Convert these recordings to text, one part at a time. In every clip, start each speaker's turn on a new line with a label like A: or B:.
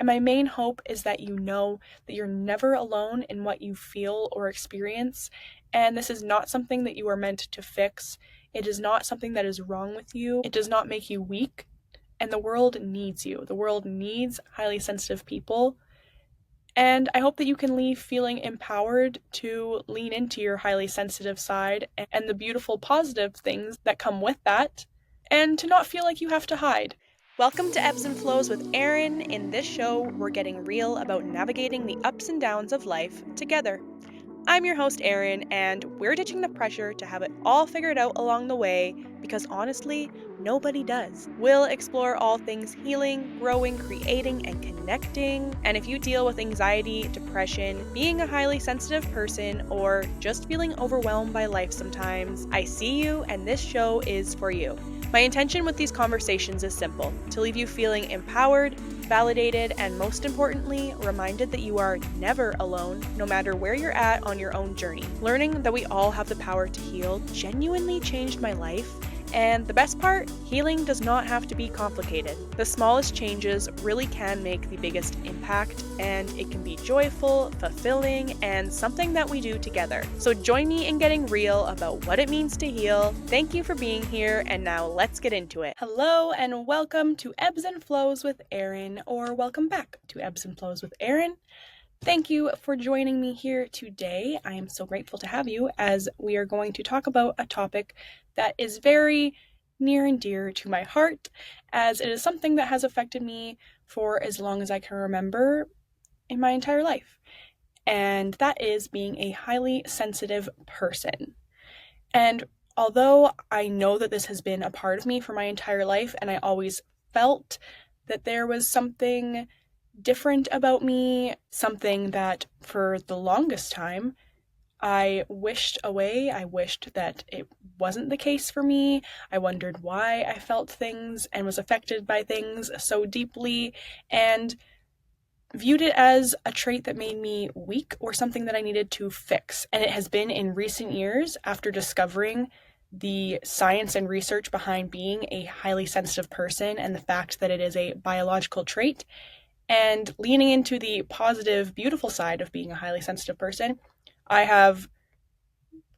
A: And my main hope is that you know that you're never alone in what you feel or experience, and this is not something that you are meant to fix. It is not something that is wrong with you. It does not make you weak, and the world needs you. The world needs highly sensitive people. And I hope that you can leave feeling empowered to lean into your highly sensitive side and the beautiful positive things that come with that, and to not feel like you have to hide. Welcome to Ebbs and Flows with Erin. In this show, we're getting real about navigating the ups and downs of life together. I'm your host, Erin, and we're ditching the pressure to have it all figured out along the way because honestly, nobody does. We'll explore all things healing, growing, creating, and connecting. And if you deal with anxiety, depression, being a highly sensitive person, or just feeling overwhelmed by life sometimes, I see you, and this show is for you. My intention with these conversations is simple: to leave you feeling empowered, validated, and most importantly, reminded that you are never alone, no matter where you're at on your own journey. Learning that we all have the power to heal genuinely changed my life. And the best part, healing does not have to be complicated. The smallest changes really can make the biggest impact, and it can be joyful, fulfilling, and something that we do together. So join me in getting real about what it means to heal. Thank you for being here, and now let's get into it. Hello, and welcome to Ebbs and Flows with Erin, or welcome back to Ebbs and Flows with Erin. Thank you for joining me here today. I am so grateful to have you, as we are going to talk about a topic that is very near and dear to my heart, as it is something that has affected me for as long as I can remember in my entire life. And that is being a highly sensitive person. And although I know that this has been a part of me for my entire life, and I always felt that there was something different about me, something that for the longest time I wished away. I wished that it wasn't the case for me. I wondered why I felt things and was affected by things so deeply, and viewed it as a trait that made me weak or something that I needed to fix. And it has been in recent years, after discovering the science and research behind being a highly sensitive person and the fact that it is a biological trait, and leaning into the positive, beautiful side of being a highly sensitive person, I have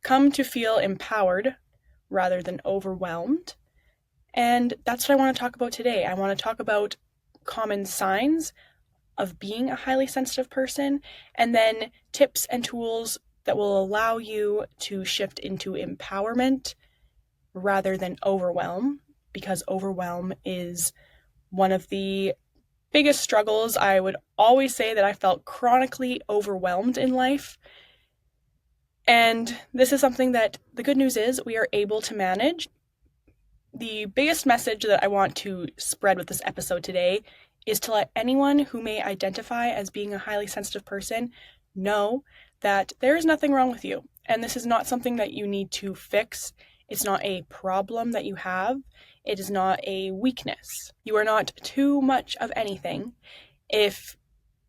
A: come to feel empowered rather than overwhelmed. And that's what I want to talk about today. I want to talk about common signs of being a highly sensitive person, and then tips and tools that will allow you to shift into empowerment rather than overwhelm, because overwhelm is one of the biggest struggles. I would always say that I felt chronically overwhelmed in life. And this is something that the good news is we are able to manage. The biggest message that I want to spread with this episode today is to let anyone who may identify as being a highly sensitive person know that there is nothing wrong with you. And this is not something that you need to fix. It's not a problem that you have. It is not a weakness. You are not too much of anything. If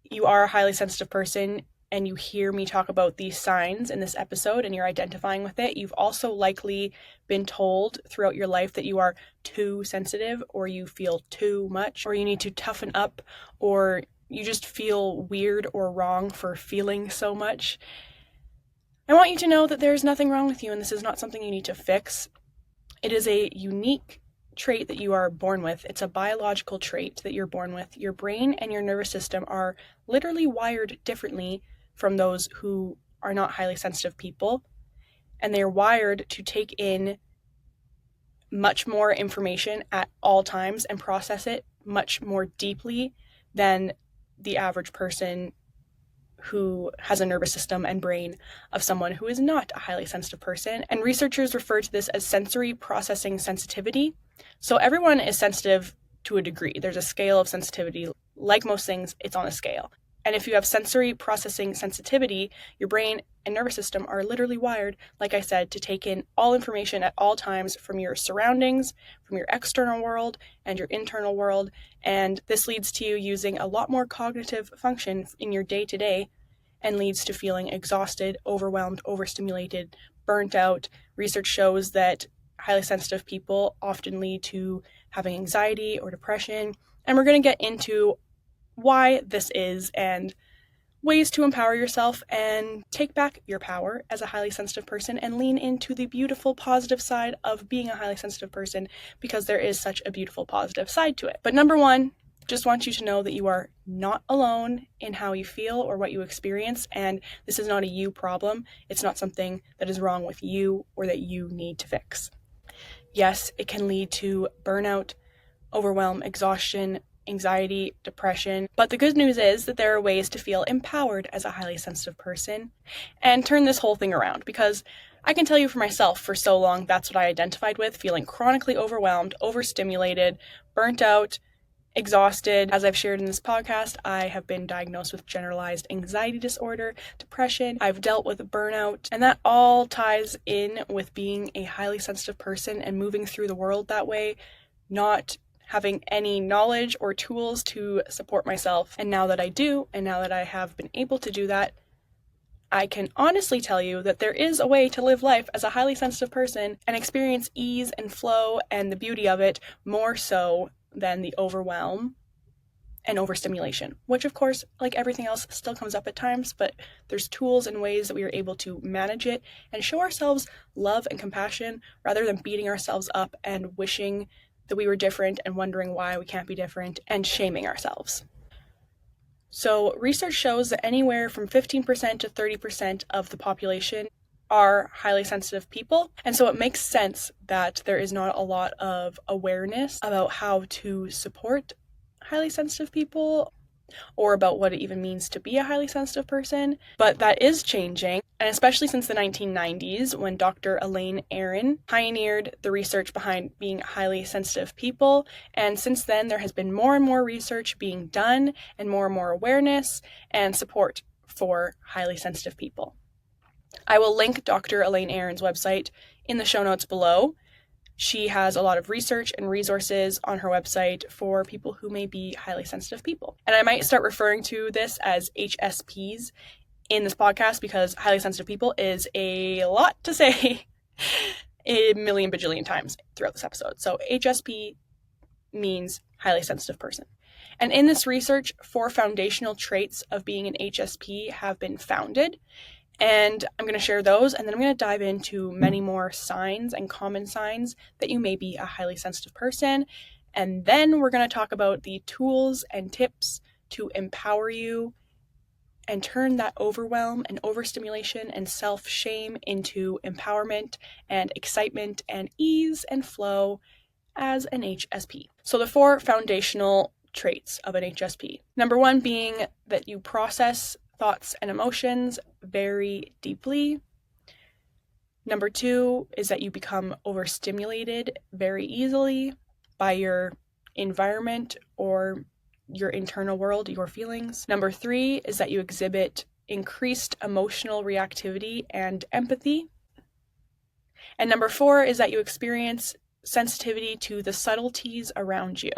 A: you are a highly sensitive person and you hear me talk about these signs in this episode and you're identifying with it, you've also likely been told throughout your life that you are too sensitive, or you feel too much, or you need to toughen up, or you just feel weird or wrong for feeling so much. I want you to know that there's nothing wrong with you, and this is not something you need to fix. It is a unique trait that you are born with. It's a biological trait that you're born with. Your brain and your nervous system are literally wired differently from those who are not highly sensitive people, and they're wired to take in much more information at all times and process it much more deeply than the average person who has a nervous system and brain of someone who is not a highly sensitive person. And researchers refer to this as sensory processing sensitivity. So everyone is sensitive to a degree. There's a scale of sensitivity. Like most things, it's on a scale. And if you have sensory processing sensitivity, your brain and nervous system are literally wired, like I said, to take in all information at all times from your surroundings, from your external world and your internal world. And this leads to you using a lot more cognitive function in your day-to-day, and leads to feeling exhausted, overwhelmed, overstimulated, burnt out. Research shows that highly sensitive people often lead to having anxiety or depression. And we're going to get into why this is and ways to empower yourself and take back your power as a highly sensitive person and lean into the beautiful positive side of being a highly sensitive person, because there is such a beautiful positive side to it. But number one, just want you to know that you are not alone in how you feel or what you experience, and this is not a you problem. It's not something that is wrong with you or that you need to fix. Yes, it can lead to burnout, overwhelm, exhaustion, anxiety, depression. But the good news is that there are ways to feel empowered as a highly sensitive person and turn this whole thing around, because I can tell you for myself, for so long, that's what I identified with, feeling chronically overwhelmed, overstimulated, burnt out, exhausted. As I've shared in this podcast, I have been diagnosed with generalized anxiety disorder, depression, I've dealt with burnout, and that all ties in with being a highly sensitive person and moving through the world that way, not having any knowledge or tools to support myself. And now that I do, and now that I have been able to do that, I can honestly tell you that there is a way to live life as a highly sensitive person and experience ease and flow and the beauty of it more so than the overwhelm and overstimulation, which of course, like everything else, still comes up at times, but there's tools and ways that we are able to manage it and show ourselves love and compassion rather than beating ourselves up and wishing that we were different and wondering why we can't be different and shaming ourselves. So research shows that anywhere from 15% to 30% of the population are highly sensitive people. And so it makes sense that there is not a lot of awareness about how to support highly sensitive people or about what it even means to be a highly sensitive person. But that is changing, and especially since the 1990s, when Dr. Erin pioneered the research behind being highly sensitive people. And since then, there has been more and more research being done and more awareness and support for highly sensitive people. I will link Dr. Erin's website in the show notes below. She has a lot of research and resources on her website for people who may be highly sensitive people. And I might start referring to this as HSPs in this podcast, because highly sensitive people is a lot to say a million bajillion times throughout this episode. So HSP means highly sensitive person. And in this research, 4 foundational traits of being an HSP have been founded. And I'm going to share those, and then I'm going to dive into many more signs and common signs that you may be a highly sensitive person. And then we're going to talk about the tools and tips to empower you and turn that overwhelm and overstimulation and self-shame into empowerment and excitement and ease and flow as an HSP. So the 4 foundational traits of an HSP. Number 1 being that you process thoughts and emotions very deeply. Number 2 is that you become overstimulated very easily by your environment or your internal world, your feelings. Number 3 is that you exhibit increased emotional reactivity and empathy. And number 4 is that you experience sensitivity to the subtleties around you.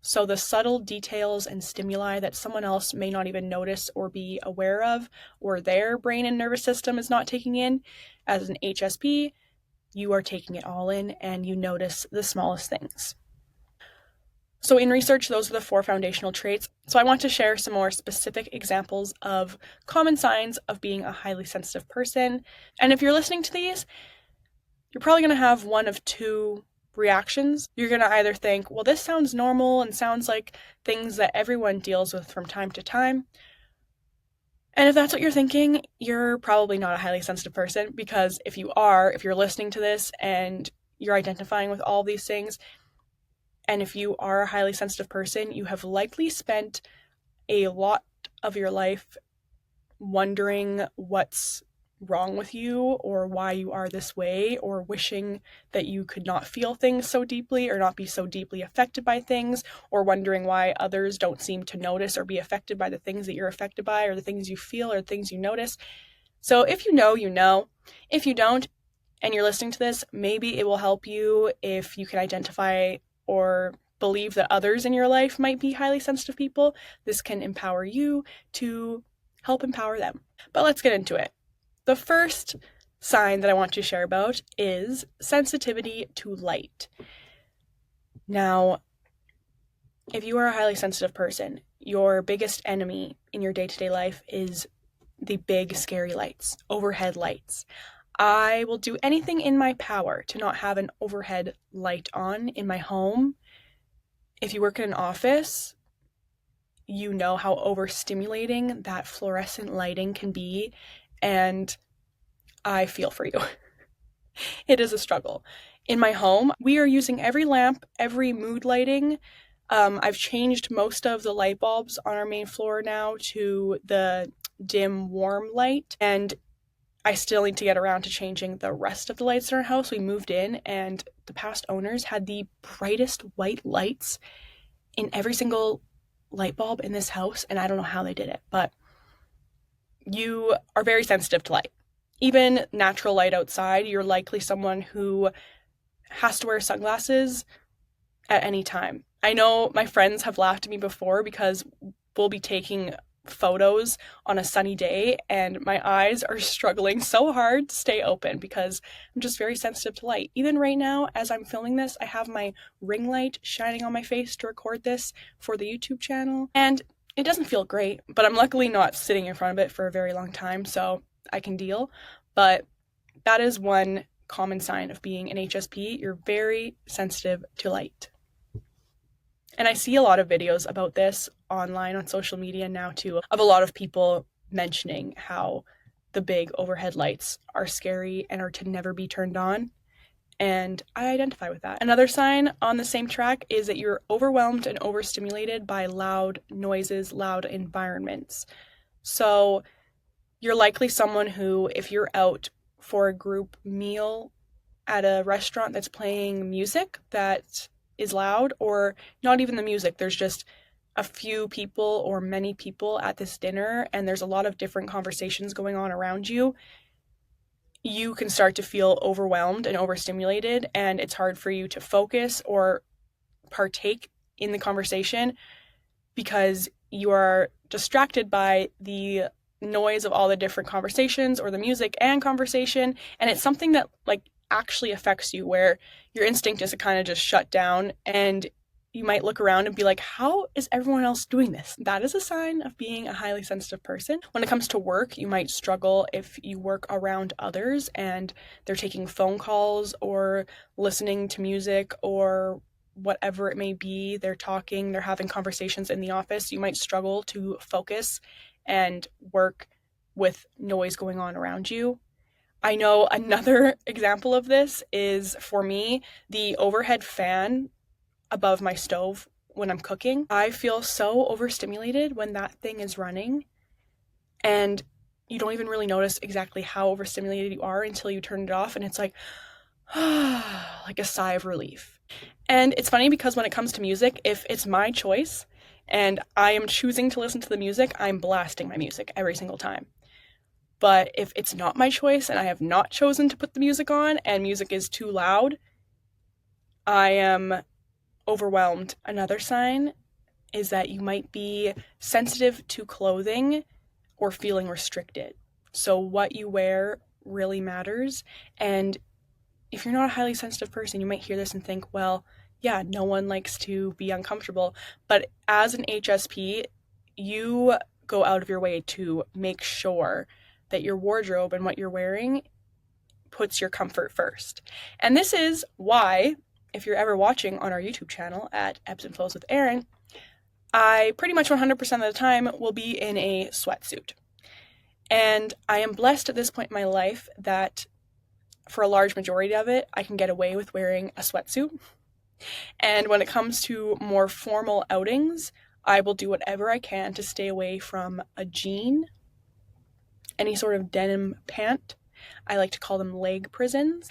A: So the subtle details and stimuli that someone else may not even notice or be aware of, or their brain and nervous system is not taking in, as an HSP, you are taking it all in and you notice the smallest things. So in research, those are the 4 foundational traits. So I want to share some more specific examples of common signs of being a highly sensitive person. And if you're listening to these, you're probably going to have one of 2 reactions. You're going to either think, well, this sounds normal and sounds like things that everyone deals with from time to time. And if that's what you're thinking, you're probably not a highly sensitive person, because if you're listening to this and you're identifying with all these things, and if you are a highly sensitive person, you have likely spent a lot of your life wondering what's wrong with you or why you are this way, or wishing that you could not feel things so deeply or not be so deeply affected by things, or wondering why others don't seem to notice or be affected by the things that you're affected by, or the things you feel or the things you notice. So if you know, you know. If you don't, and you're listening to this, maybe it will help you if you can identify or believe that others in your life might be highly sensitive people. This can empower you to help empower them. But let's get into it. The first sign that I want to share about is sensitivity to light. Now, if you are a highly sensitive person, your biggest enemy in your day-to-day life is the big, scary lights, overhead lights. I will do anything in my power to not have an overhead light on in my home. If you work in an office, you know how overstimulating that fluorescent lighting can be, and I feel for you. It is a struggle. In my home, we are using every lamp, every mood lighting. I've changed most of the light bulbs on our main floor now to the dim, warm light, and I still need to get around to changing the rest of the lights in our house. We moved in, and the past owners had the brightest white lights in every single light bulb in this house, and I don't know how they did it, but you are very sensitive to light. Even natural light outside, you're likely someone who has to wear sunglasses at any time. I know my friends have laughed at me before because we'll be taking photos on a sunny day and my eyes are struggling so hard to stay open because I'm just very sensitive to light. Even right now, as I'm filming this, I have my ring light shining on my face to record this for the YouTube channel, and it doesn't feel great, but I'm luckily not sitting in front of it for a very long time, so I can deal. But that is one common sign of being an HSP. You're very sensitive to light. And I see a lot of videos about this online on social media now too, of a lot of people mentioning how the big overhead lights are scary and are to never be turned on. And I identify with that. Another sign on the same track is that you're overwhelmed and overstimulated by loud noises, loud environments. So you're likely someone who, if you're out for a group meal at a restaurant that's playing music that is loud, or not even the music, there's just a few people or many people at this dinner and there's a lot of different conversations going on around you, you can start to feel overwhelmed and overstimulated, and it's hard for you to focus or partake in the conversation because you are distracted by the noise of all the different conversations or the music and conversation, and it's something that actually affects you, where your instinct is to kind of just shut down, and you might look around and be like, how is everyone else doing this? That is a sign of being a highly sensitive person. When it comes to work, you might struggle if you work around others and they're taking phone calls or listening to music or whatever it may be. They're talking, they're having conversations in the office. You might struggle to focus and work with noise going on around you. I know another example of this is, for me, the overhead fan above my stove when I'm cooking. I feel so overstimulated when that thing is running, and you don't even really notice exactly how overstimulated you are until you turn it off, and it's like a sigh of relief. And it's funny because when it comes to music, if it's my choice and I am choosing to listen to the music, I'm blasting my music every single time. But if it's not my choice and I have not chosen to put the music on and music is too loud, I am overwhelmed. Another sign is that you might be sensitive to clothing or feeling restricted. So what you wear really matters. And if you're not a highly sensitive person, you might hear this and think, well, yeah, no one likes to be uncomfortable. But as an HSP, you go out of your way to make sure that your wardrobe and what you're wearing puts your comfort first. And this is why, if you're ever watching on our YouTube channel at Ebbs Flows with Erin, I pretty much 100% of the time will be in a sweatsuit. And I am blessed at this point in my life that for a large majority of it, I can get away with wearing a sweatsuit. And when it comes to more formal outings, I will do whatever I can to stay away from a jean, any sort of denim pant. I like to call them leg prisons.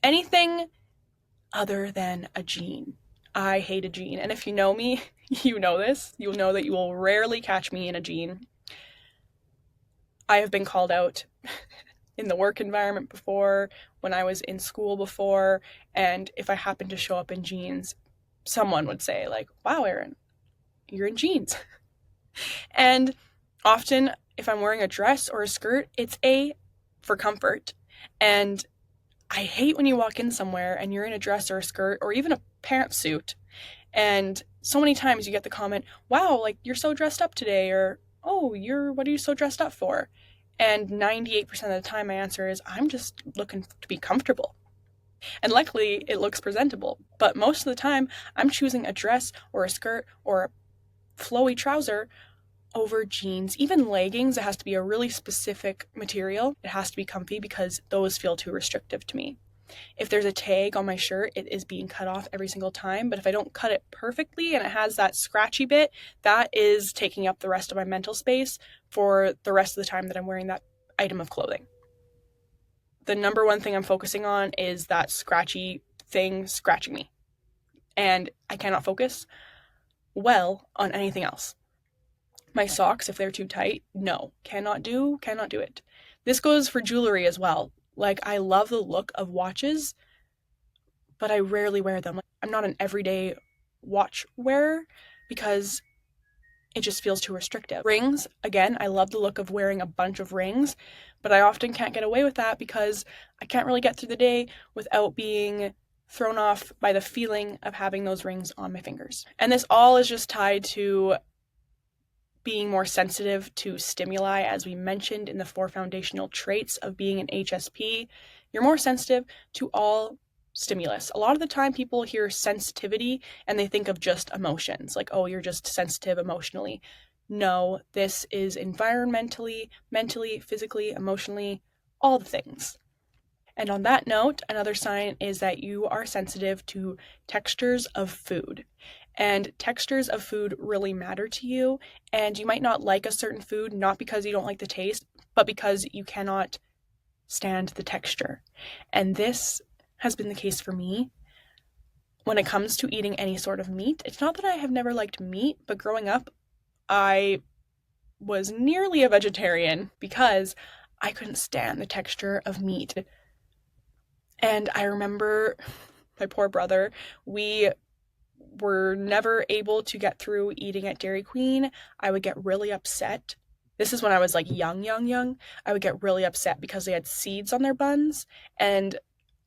A: Anything other than a jean. I hate a jean. And if you know me, you know this. You'll know that you will rarely catch me in a jean. I have been called out in the work environment before, when I was in school before, and if I happened to show up in jeans, someone would say, wow, Erin, you're in jeans. And often, if I'm wearing a dress or a skirt, it's for comfort. And I hate when you walk in somewhere and you're in a dress or a skirt or even a pantsuit and So many times you get the comment, wow, like you're so dressed up today, or oh, what are you so dressed up for? And 98% of the time my answer is, I'm just looking to be comfortable. And luckily it looks presentable. But most of the time I'm choosing a dress or a skirt or a flowy trouser over jeans. Even leggings, it has to be a really specific material. It has to be comfy because those feel too restrictive to me. If there's a tag on my shirt, it is being cut off every single time. But if I don't cut it perfectly and it has that scratchy bit, that is taking up the rest of my mental space for the rest of the time that I'm wearing that item of clothing. The number one thing I'm focusing on is that scratchy thing scratching me. And I cannot focus well on anything else. My socks, if they're too tight, no, cannot do it. This goes for jewelry as well. Like, I love the look of watches, but I rarely wear them. I'm not an everyday watch wearer because it just feels too restrictive. Rings, again, I love the look of wearing a bunch of rings, but I often can't get away with that because I can't really get through the day without being thrown off by the feeling of having those rings on my fingers. And this all is just tied to being more sensitive to stimuli, as we mentioned in the 4 foundational traits of being an HSP. You're more sensitive to all stimulus. A lot of the time people hear sensitivity and they think of just emotions, like, oh, you're just sensitive emotionally. No, this is environmentally, mentally, physically, emotionally, all the things. And on that note, another sign is that you are sensitive to textures of food. And textures of food really matter to you. And you might not like a certain food, not because you don't like the taste, but because you cannot stand the texture. And this has been the case for me when it comes to eating any sort of meat. It's not that I have never liked meat, but growing up, I was nearly a vegetarian because I couldn't stand the texture of meat. And I remember my poor brother, we were never able to get through eating at Dairy Queen. I would get really upset. This is when I was like young. I would get really upset because they had seeds on their buns and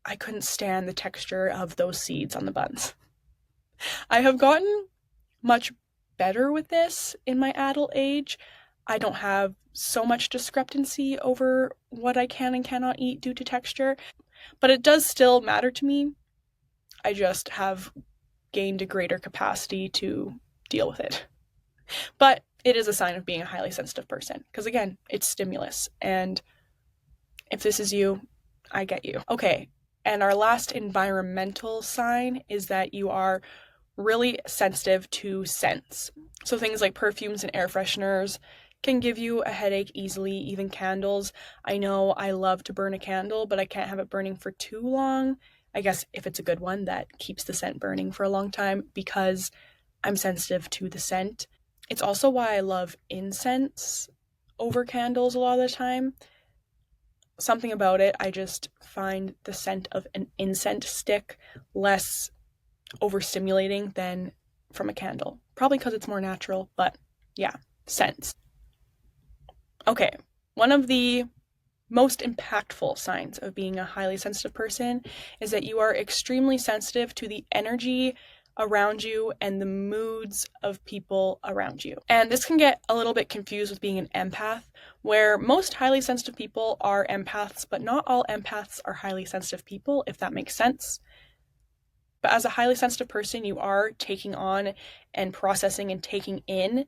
A: I couldn't stand the texture of those seeds on the buns. I have gotten much better with this in my adult age. I don't have so much discrepancy over what I can and cannot eat due to texture, but it does still matter to me. I just have gained a greater capacity to deal with it. But it is a sign of being a highly sensitive person because, again, it's stimulus. And if this is you, I get you. Okay, and our last environmental sign is that you are really sensitive to scents. So things like perfumes and air fresheners can give you a headache easily, even candles. I know I love to burn a candle, but I can't have it burning for too long. I guess if it's a good one that keeps the scent burning for a long time because I'm sensitive to the scent. It's also why I love incense over candles a lot of the time. Something about it, I just find the scent of an incense stick less overstimulating than from a candle. Probably because it's more natural, but yeah, scents. Okay, one of the most impactful signs of being a highly sensitive person is that you are extremely sensitive to the energy around you and the moods of people around you. And this can get a little bit confused with being an empath, where most highly sensitive people are empaths, but not all empaths are highly sensitive people, if that makes sense. But as a highly sensitive person, you are taking on and processing and taking in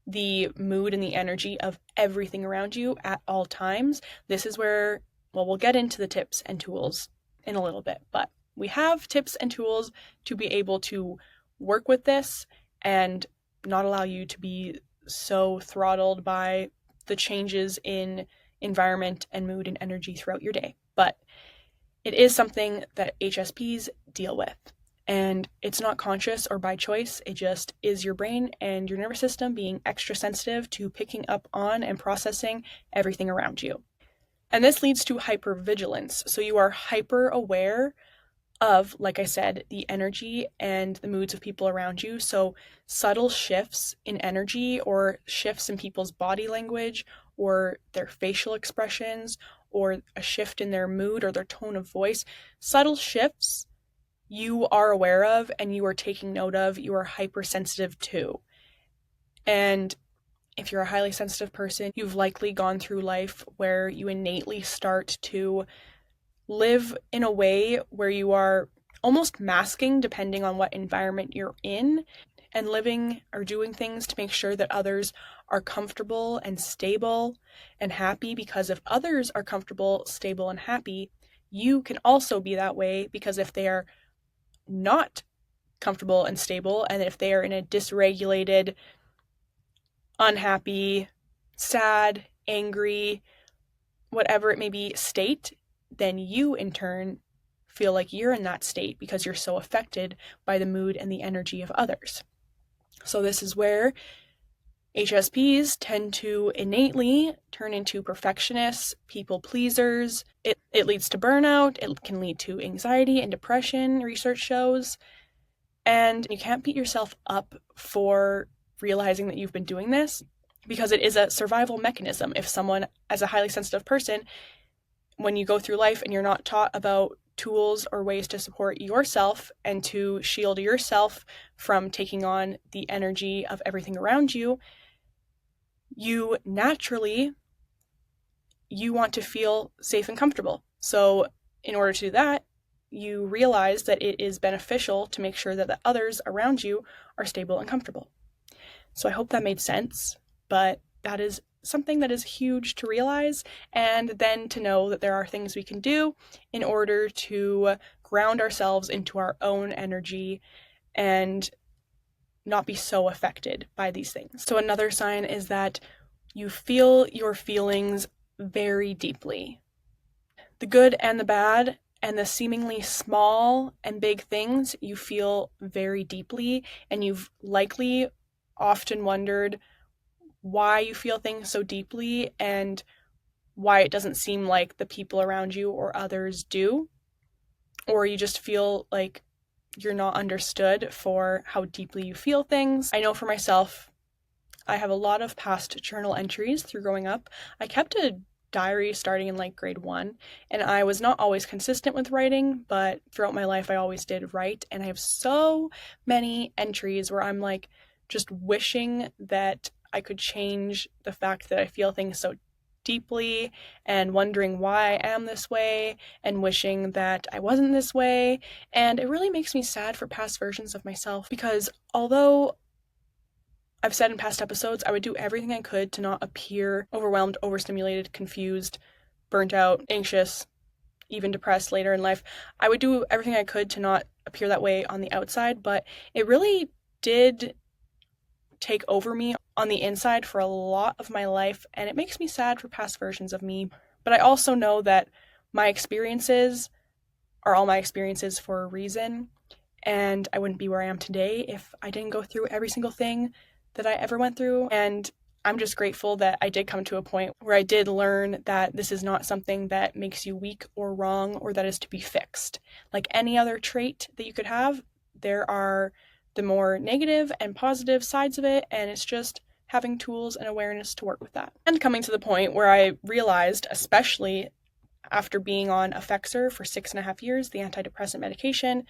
A: the mood and the energy of everything around you at all times. This is where, well, we'll get into the tips and tools in a little bit, but we have tips and tools to be able to work with this and not allow you to be so throttled by the changes in environment and mood and energy throughout your day. But it is something that HSPs deal with. And it's not conscious or by choice, it just is your brain and your nervous system being extra sensitive to picking up on and processing everything around you. And this leads to hypervigilance. So you are hyper aware of, like I said, the energy and the moods of people around you. So subtle shifts in energy or shifts in people's body language or their facial expressions or a shift in their mood or their tone of voice, subtle shifts you are aware of and you are taking note of, you are hypersensitive to. And if you're a highly sensitive person, you've likely gone through life where you innately start to live in a way where you are almost masking, depending on what environment you're in, and living or doing things to make sure that others are comfortable and stable and happy, because if others are comfortable, stable, and happy, you can also be that way, because if they are not comfortable and stable, and if they are in a dysregulated, unhappy, sad, angry, whatever it may be state, then you in turn feel like you're in that state because you're so affected by the mood and the energy of others. So this is where HSPs tend to innately turn into perfectionists, people pleasers. It leads to burnout. It can lead to anxiety and depression, research shows. And you can't beat yourself up for realizing that you've been doing this, because it is a survival mechanism. If someone, as a highly sensitive person, when you go through life and you're not taught about tools or ways to support yourself and to shield yourself from taking on the energy of everything around you, you naturally, you want to feel safe and comfortable. So in order to do that, you realize that it is beneficial to make sure that the others around you are stable and comfortable. So I hope that made sense, but that is something that is huge to realize, and then to know that there are things we can do in order to ground ourselves into our own energy and not be so affected by these things. So another sign is that you feel your feelings very deeply. The good and the bad and the seemingly small and big things you feel very deeply, and you've likely often wondered why you feel things so deeply and why it doesn't seem like the people around you or others do, or you just feel like you're not understood for how deeply you feel things. I know for myself, I have a lot of past journal entries through growing up. I kept a diary starting in like grade 1, and I was not always consistent with writing, but throughout my life I always did write, and I have so many entries where I'm like just wishing that I could change the fact that I feel things so deeply, and wondering why I am this way, and wishing that I wasn't this way. And it really makes me sad for past versions of myself, because although I've said in past episodes I would do everything I could to not appear overwhelmed, overstimulated, confused, burnt out, anxious, even depressed later in life, I would do everything I could to not appear that way on the outside, but it really did take over me on the inside for a lot of my life, and it makes me sad for past versions of me. But I also know that my experiences are all my experiences for a reason, and I wouldn't be where I am today if I didn't go through every single thing that I ever went through. And I'm just grateful that I did come to a point where I did learn that this is not something that makes you weak or wrong or that is to be fixed. Like any other trait that you could have, there are the more negative and positive sides of it, and it's just having tools and awareness to work with that. And coming to the point where I realized, especially after being on Effexor for 6.5 years, the antidepressant medication,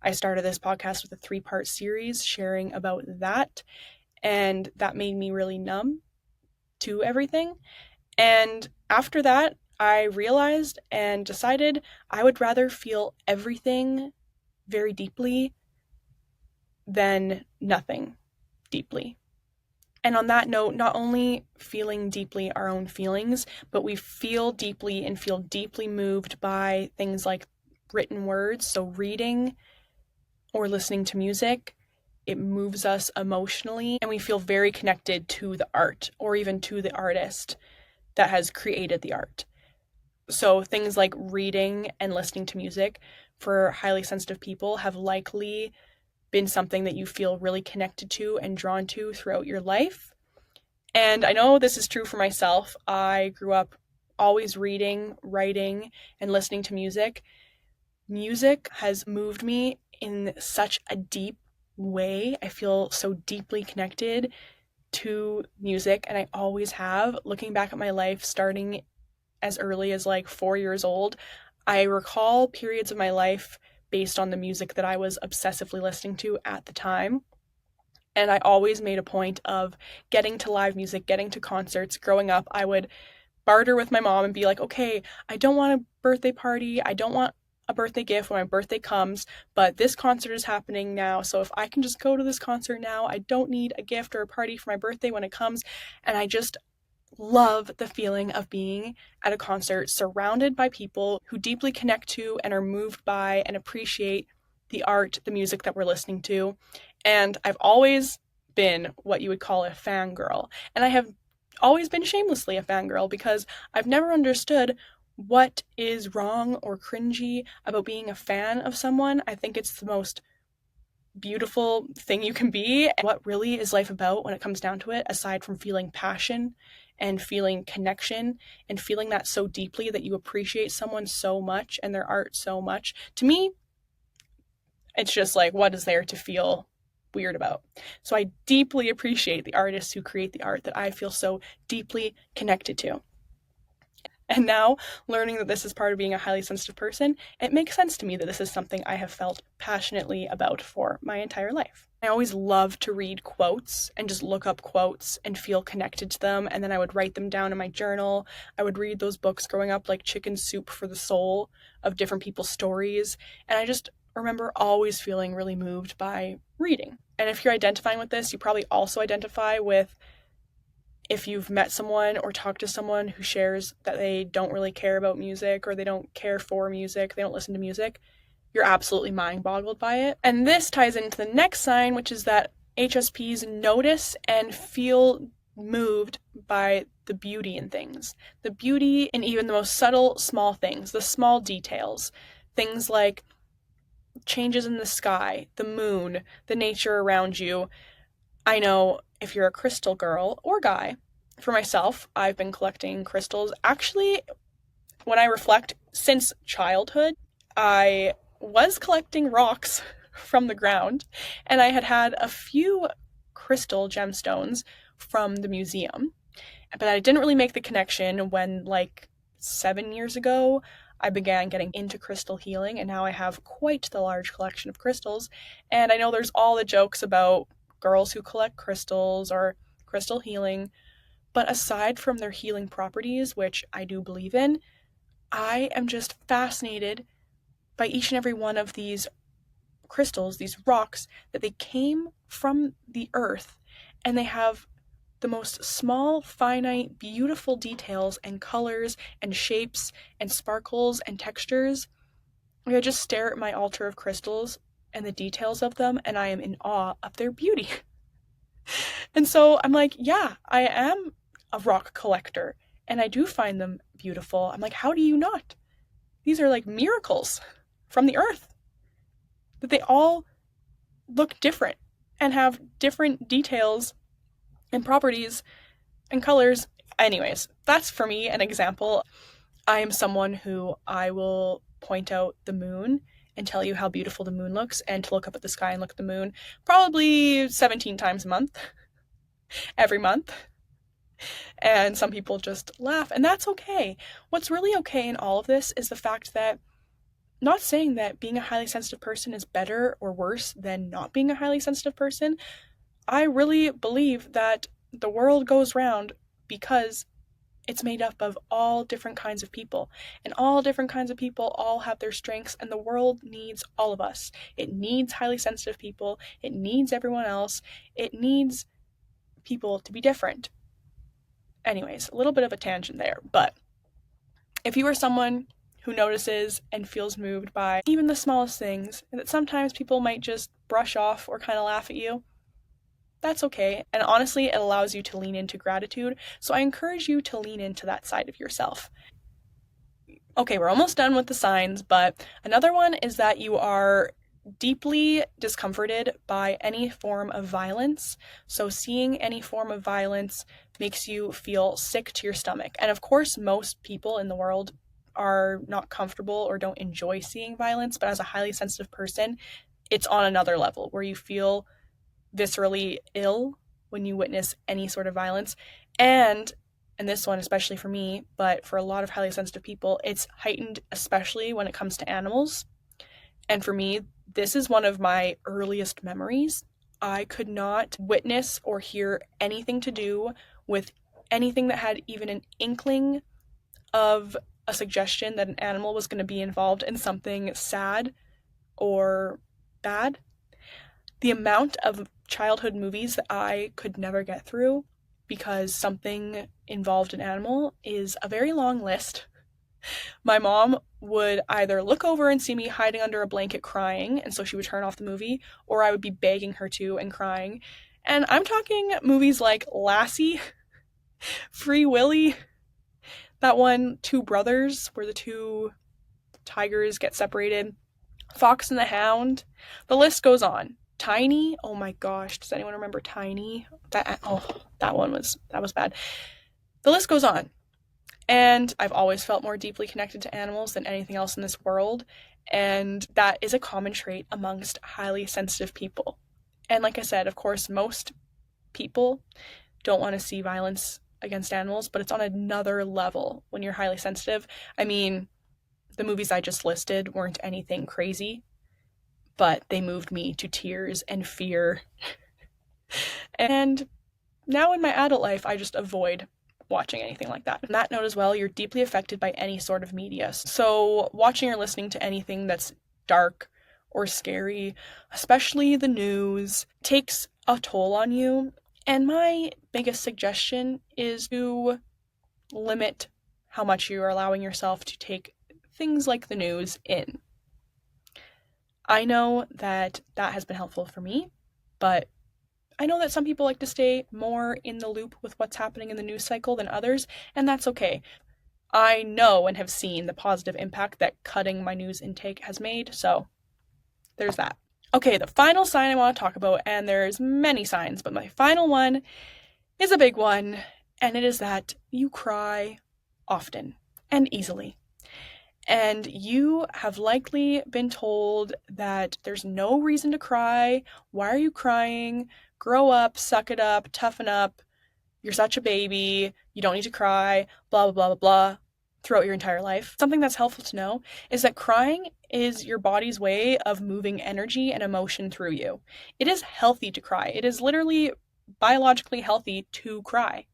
A: I started this podcast with a 3-part series sharing about that, and that made me really numb to everything. And after that, I realized and decided I would rather feel everything very deeply than nothing deeply. And on that note, not only feeling deeply our own feelings, but we feel deeply and feel deeply moved by things like written words. So reading or listening to music, it moves us emotionally, and we feel very connected to the art or even to the artist that has created the art. So things like reading and listening to music for highly sensitive people have likely been something that you feel really connected to and drawn to throughout your life. And I know this is true for myself. I grew up always reading, writing, and listening to music. Music has moved me in such a deep way. I feel so deeply connected to music, and I always have. Looking back at my life, starting as early as like 4 years old, I recall periods of my life based on the music that I was obsessively listening to at the time. And I always made a point of getting to live music, getting to concerts. Growing up, I would barter with my mom and be like, okay, I don't want a birthday party. I don't want a birthday gift when my birthday comes, but this concert is happening now. So if I can just go to this concert now, I don't need a gift or a party for my birthday when it comes. And I just love the feeling of being at a concert surrounded by people who deeply connect to and are moved by and appreciate the art, the music that we're listening to. And I've always been what you would call a fangirl. And I have always been shamelessly a fangirl because I've never understood what is wrong or cringy about being a fan of someone. I think it's the most beautiful thing you can be. And what really is life about when it comes down to it, aside from feeling passion and feeling connection and feeling that so deeply that you appreciate someone so much and their art so much? To me, it's just like, what is there to feel weird about? So I deeply appreciate the artists who create the art that I feel so deeply connected to. And now, learning that this is part of being a highly sensitive person, it makes sense to me that this is something I have felt passionately about for my entire life. I always loved to read quotes and just look up quotes and feel connected to them, and then I would write them down in my journal. I would read those books growing up, like Chicken Soup for the Soul, of different people's stories, and I just remember always feeling really moved by reading. And if you're identifying with this, you probably also identify with if you've met someone or talked to someone who shares that they don't really care about music or they don't care for music, they don't listen to music, you're absolutely mind-boggled by it. And this ties into the next sign, which is that HSPs notice and feel moved by the beauty in things. The beauty in even the most subtle, small things, the small details. Things like changes in the sky, the moon, the nature around you. I know if you're a crystal girl or guy, for myself, I've been collecting crystals. Actually, when I reflect, since childhood, I was collecting rocks from the ground, and I had a few crystal gemstones from the museum, but I didn't really make the connection when, like, 7 years ago, I began getting into crystal healing, and now I have quite the large collection of crystals. And I know there's all the jokes about girls who collect crystals or crystal healing, but aside from their healing properties, which I do believe in, I am just fascinated by each and every one of these crystals, these rocks, that they came from the earth, and they have the most small, finite, beautiful details and colors and shapes and sparkles and textures. I just stare at my altar of crystals and the details of them, and I am in awe of their beauty. And so I'm like, yeah, I am a rock collector, and I do find them beautiful. I'm like, how do you not? These are like miracles from the earth. That they all look different and have different details and properties and colors. Anyways, that's for me an example. I am someone who I will point out the moon and tell you how beautiful the moon looks, and to look up at the sky and look at the moon probably 17 times a month, every month. And some people just laugh, and that's okay. What's really okay in all of this is the fact that, not saying that being a highly sensitive person is better or worse than not being a highly sensitive person. I really believe that the world goes round because it's made up of all different kinds of people, and all different kinds of people all have their strengths, and the world needs all of us. It needs highly sensitive people. It needs everyone else. It needs people to be different. Anyways, a little bit of a tangent there, but if you are someone who notices and feels moved by even the smallest things, and that sometimes people might just brush off or kind of laugh at you, that's okay. And honestly, it allows you to lean into gratitude. So I encourage you to lean into that side of yourself. Okay, we're almost done with the signs, but another one is that you are deeply discomforted by any form of violence. So seeing any form of violence makes you feel sick to your stomach. And of course, most people in the world are not comfortable or don't enjoy seeing violence, but as a highly sensitive person, it's on another level where you feel viscerally ill when you witness any sort of violence. And this one, especially for me, but for a lot of highly sensitive people, it's heightened, especially when it comes to animals. And for me, this is one of my earliest memories. I could not witness or hear anything to do with anything that had even an inkling of a suggestion that an animal was going to be involved in something sad or bad. The amount of childhood movies that I could never get through because something involved an animal is a very long list. My mom would either look over and see me hiding under a blanket crying, and so she would turn off the movie, or I would be begging her to and crying. And I'm talking movies like Lassie, Free Willy, that one, Two Brothers, where the two tigers get separated, Fox and the Hound. The list goes on. Tiny, oh my gosh, does anyone remember Tiny? That was bad. The list goes on. And I've always felt more deeply connected to animals than anything else in this world. And that is a common trait amongst highly sensitive people. And like I said, of course, most people don't want to see violence against animals, but it's on another level when you're highly sensitive. I mean, the movies I just listed weren't anything crazy, but they moved me to tears and fear. And now in my adult life, I just avoid watching anything like that. On that note as well, you're deeply affected by any sort of media. So watching or listening to anything that's dark or scary, especially the news, takes a toll on you. And my biggest suggestion is to limit how much you are allowing yourself to take things like the news in. I know that has been helpful for me, but I know that some people like to stay more in the loop with what's happening in the news cycle than others, and that's okay. I know and have seen the positive impact that cutting my news intake has made, so there's that. Okay, the final sign I want to talk about, and there's many signs, but my final one is a big one, and it is that you cry often and easily. And you have likely been told that there's no reason to cry. Why are you crying? Grow up, suck it up, toughen up. You're such a baby. You don't need to cry, blah, blah, blah, blah, blah, throughout your entire life. Something that's helpful to know is that crying is your body's way of moving energy and emotion through you. It is healthy to cry. It is literally biologically healthy to cry.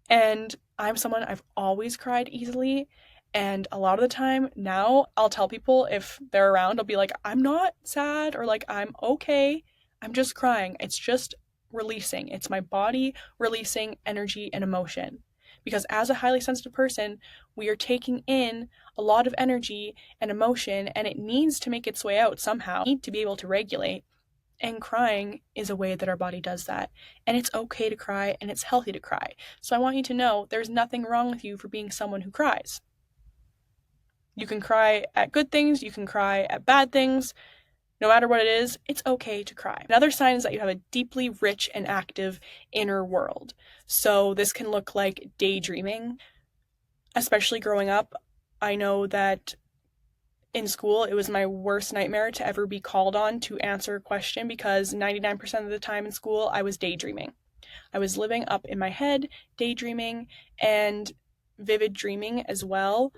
A: And I'm someone, I've always cried easily. And a lot of the time now, I'll tell people if they're around, I'll be like, I'm not sad, or like, I'm okay. I'm just crying. It's just releasing. It's my body releasing energy and emotion. Because as a highly sensitive person, we are taking in a lot of energy and emotion, and it needs to make its way out somehow. We need to be able to regulate. And crying is a way that our body does that. And it's okay to cry, and it's healthy to cry. So I want you to know there's nothing wrong with you for being someone who cries. You can cry at good things, you can cry at bad things. No matter what it is, it's okay to cry. Another sign is that you have a deeply rich and active inner world. So this can look like daydreaming. Especially growing up, I know that in school, it was my worst nightmare to ever be called on to answer a question because 99% of the time in school, I was daydreaming. I was living up in my head, daydreaming, and vivid dreaming as well.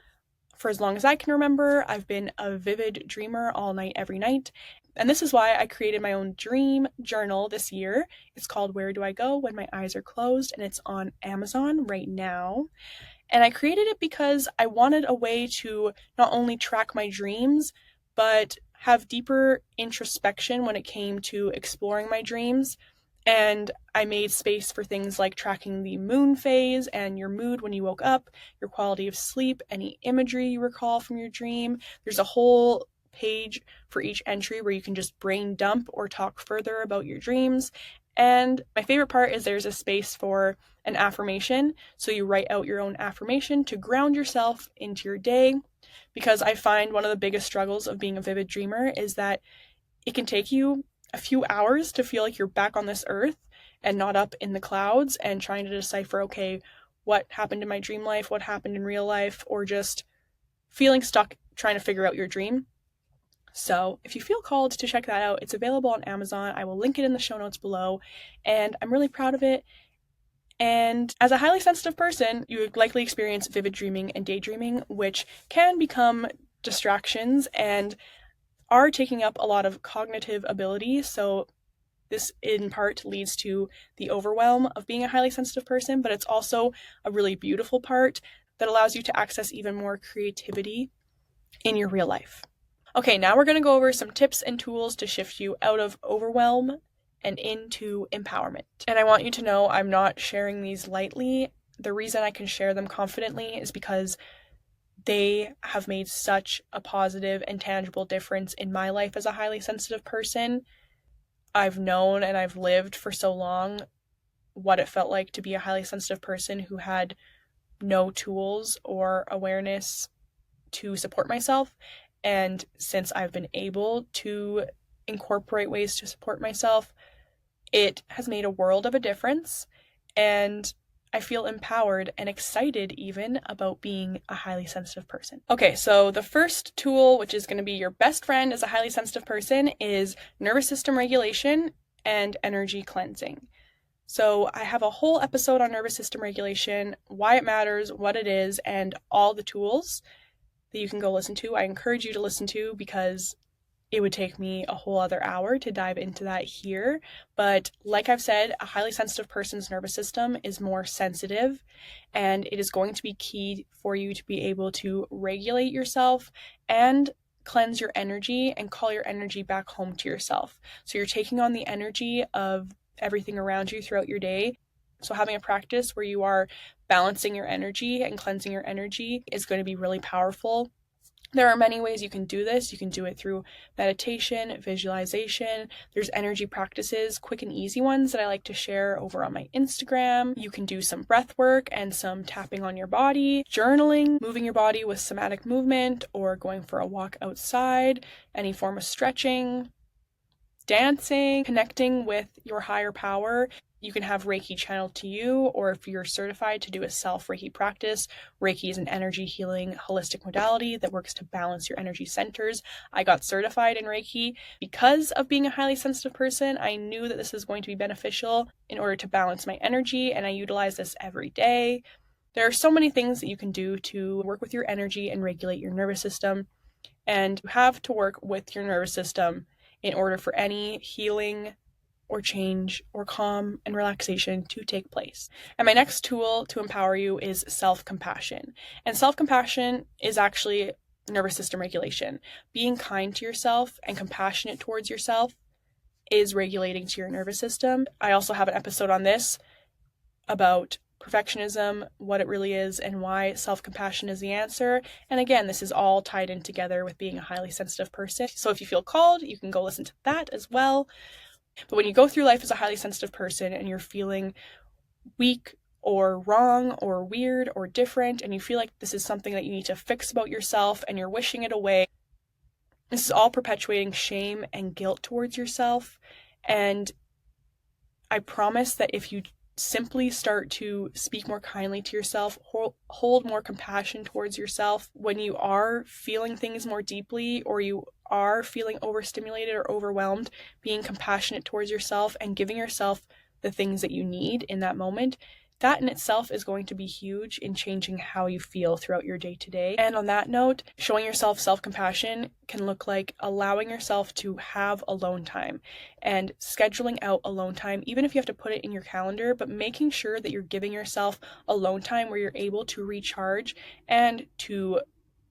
A: For as long as I can remember, I've been a vivid dreamer all night, every night. And this is why I created my own dream journal this year. It's called Where Do I Go When My Eyes Are Closed, and it's on Amazon right now. And I created it because I wanted a way to not only track my dreams, but have deeper introspection when it came to exploring my dreams. And I made space for things like tracking the moon phase and your mood when you woke up, your quality of sleep, any imagery you recall from your dream. There's a whole page for each entry where you can just brain dump or talk further about your dreams. And my favorite part is there's a space for an affirmation. So you write out your own affirmation to ground yourself into your day. Because I find one of the biggest struggles of being a vivid dreamer is that it can take you a few hours to feel like you're back on this earth and not up in the clouds and trying to decipher, okay, what happened in my dream life, what happened in real life, or just feeling stuck trying to figure out your dream. So if you feel called to check that out, it's available on Amazon. I will link it in the show notes below, and I'm really proud of it. And as a highly sensitive person, you would likely experience vivid dreaming and daydreaming, which can become distractions. And are taking up a lot of cognitive ability, so this in part leads to the overwhelm of being a highly sensitive person, but it's also a really beautiful part that allows you to access even more creativity in your real life. Okay, now we're going to go over some tips and tools to shift you out of overwhelm and into empowerment. And I want you to know I'm not sharing these lightly. The reason I can share them confidently is because they have made such a positive and tangible difference in my life as a highly sensitive person. I've known and I've lived for so long what it felt like to be a highly sensitive person who had no tools or awareness to support myself. And since I've been able to incorporate ways to support myself, it has made a world of a difference. And I feel empowered and excited even about being a highly sensitive person. Okay, so the first tool, which is going to be your best friend as a highly sensitive person, is nervous system regulation and energy cleansing. So I have a whole episode on nervous system regulation, why it matters, what it is, and all the tools that you can go listen to. I encourage you to listen to because it would take me a whole other hour to dive into that here. But like I've said, a highly sensitive person's nervous system is more sensitive, and it is going to be key for you to be able to regulate yourself and cleanse your energy and call your energy back home to yourself. So you're taking on the energy of everything around you throughout your day. So having a practice where you are balancing your energy and cleansing your energy is going to be really powerful. There are many ways you can do this. You can do it through meditation, visualization. There's energy practices, quick and easy ones that I like to share over on my Instagram. You can do some breath work and some tapping on your body, journaling, moving your body with somatic movement, or going for a walk outside, any form of stretching, dancing, connecting with your higher power. You can have Reiki channeled to you, or if you're certified to do a self-Reiki practice, Reiki is an energy healing holistic modality that works to balance your energy centers. I got certified in Reiki because of being a highly sensitive person. I knew that this was going to be beneficial in order to balance my energy, and I utilize this every day. There are so many things that you can do to work with your energy and regulate your nervous system, and you have to work with your nervous system in order for any healing or change or calm and relaxation to take place. And my next tool to empower you is self-compassion. And self-compassion is actually nervous system regulation. Being kind to yourself and compassionate towards yourself is regulating to your nervous system. I also have an episode on this about perfectionism, what it really is, and why self-compassion is the answer. And again, this is all tied in together with being a highly sensitive person. So if you feel called, you can go listen to that as well. But when you go through life as a highly sensitive person and you're feeling weak or wrong or weird or different, and you feel like this is something that you need to fix about yourself and you're wishing it away, this is all perpetuating shame and guilt towards yourself. And I promise that if you simply start to speak more kindly to yourself, hold more compassion towards yourself when you are feeling things more deeply, or you are feeling overstimulated or overwhelmed, being compassionate towards yourself and giving yourself the things that you need in that moment, that in itself is going to be huge in changing how you feel throughout your day to day. And on that note, showing yourself self-compassion can look like allowing yourself to have alone time and scheduling out alone time, even if you have to put it in your calendar, but making sure that you're giving yourself alone time where you're able to recharge and to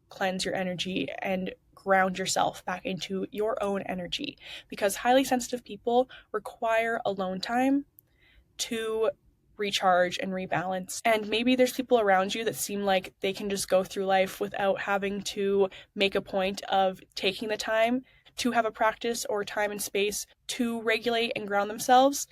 A: cleanse your energy and ground yourself back into your own energy. Because highly sensitive people require alone time to recharge and rebalance. And maybe there's people around you that seem like they can just go through life without having to make a point of taking the time to have a practice or time and space to regulate and ground themselves.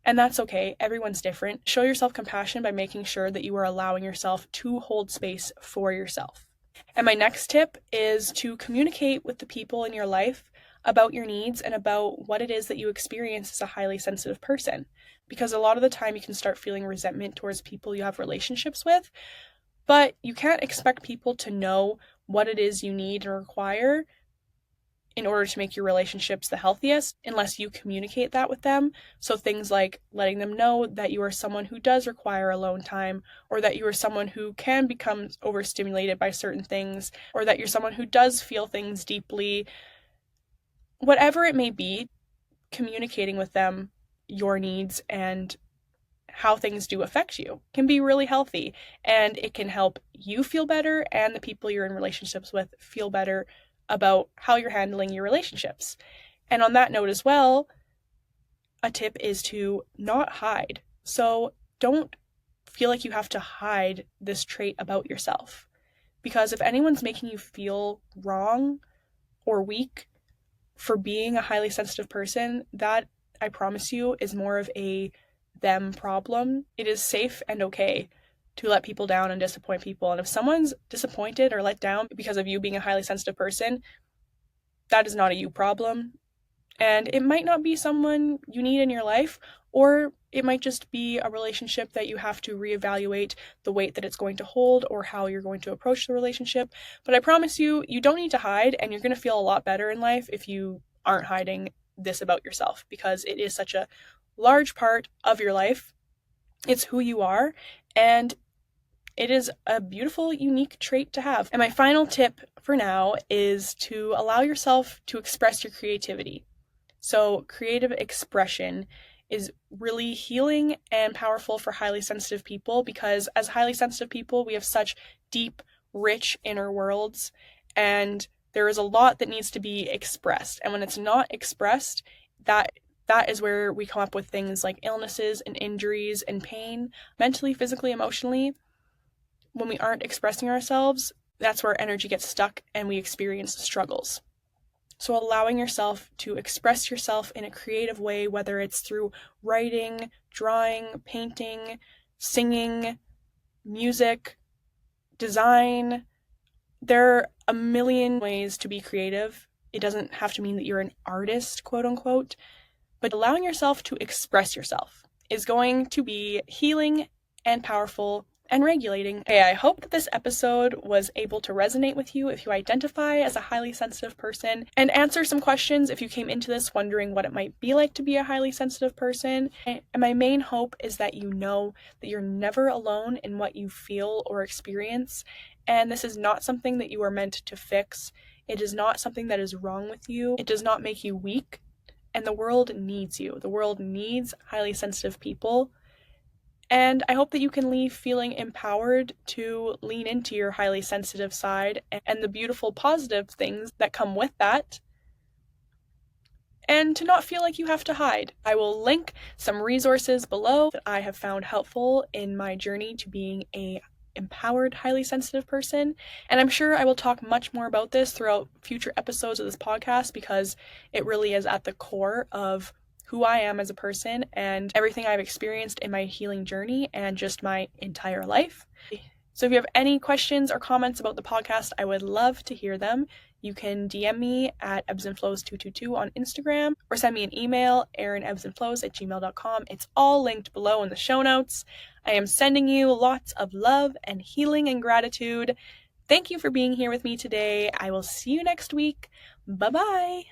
A: And that's okay. Everyone's different. Show yourself compassion by making sure that you are allowing yourself to hold space for yourself. And my next tip is to communicate with the people in your life about your needs and about what it is that you experience as a highly sensitive person. Because a lot of the time you can start feeling resentment towards people you have relationships with, but you can't expect people to know what it is you need and require in order to make your relationships the healthiest unless you communicate that with them. So things like letting them know that you are someone who does require alone time, or that you are someone who can become overstimulated by certain things, or that you're someone who does feel things deeply, whatever it may be, communicating with them your needs and how things do affect you can be really healthy, and it can help you feel better and the people you're in relationships with feel better about how you're handling your relationships. And on that note as well, a tip is to not hide. So don't feel like you have to hide this trait about yourself, because if anyone's making you feel wrong or weak for being a highly sensitive person, that, I promise you, is more of a them problem. It is safe and okay to let people down and disappoint people. And if someone's disappointed or let down because of you being a highly sensitive person, that is not a you problem. And it might not be someone you need in your life, or it might just be a relationship that you have to reevaluate the weight that it's going to hold or how you're going to approach the relationship. But I promise you, you don't need to hide, and you're going to feel a lot better in life if you aren't hiding this about yourself, because it is such a large part of your life. It's who you are, and it is a beautiful, unique trait to have. And my final tip for now is to allow yourself to express your creativity. So creative expression is really healing and powerful for highly sensitive people, because as highly sensitive people, we have such deep, rich inner worlds, and there is a lot that needs to be expressed. And when it's not expressed, that is where we come up with things like illnesses and injuries and pain, mentally, physically, emotionally. When we aren't expressing ourselves, that's where energy gets stuck and we experience struggles. So allowing yourself to express yourself in a creative way, whether it's through writing, drawing, painting, singing, music, design, there are a million ways to be creative. It doesn't have to mean that you're an artist, quote unquote, but allowing yourself to express yourself is going to be healing and powerful and regulating. Okay, I hope that this episode was able to resonate with you if you identify as a highly sensitive person, and answer some questions if you came into this wondering what it might be like to be a highly sensitive person. And my main hope is that you know that you're never alone in what you feel or experience, and this is not something that you are meant to fix. It is not something that is wrong with you. It does not make you weak, and the world needs you. The world needs highly sensitive people. And I hope that you can leave feeling empowered to lean into your highly sensitive side and the beautiful positive things that come with that, and to not feel like you have to hide. I will link some resources below that I have found helpful in my journey to being a empowered, highly sensitive person. And I'm sure I will talk much more about this throughout future episodes of this podcast, because it really is at the core of who I am as a person and everything I've experienced in my healing journey and just my entire life. So if you have any questions or comments about the podcast, I would love to hear them. You can DM me at ebbsandflows222 on Instagram, or send me an email, erinebbsandflows@gmail.com. It's all linked below in the show notes. I am sending you lots of love and healing and gratitude. Thank you for being here with me today. I will see you next week. Bye-bye.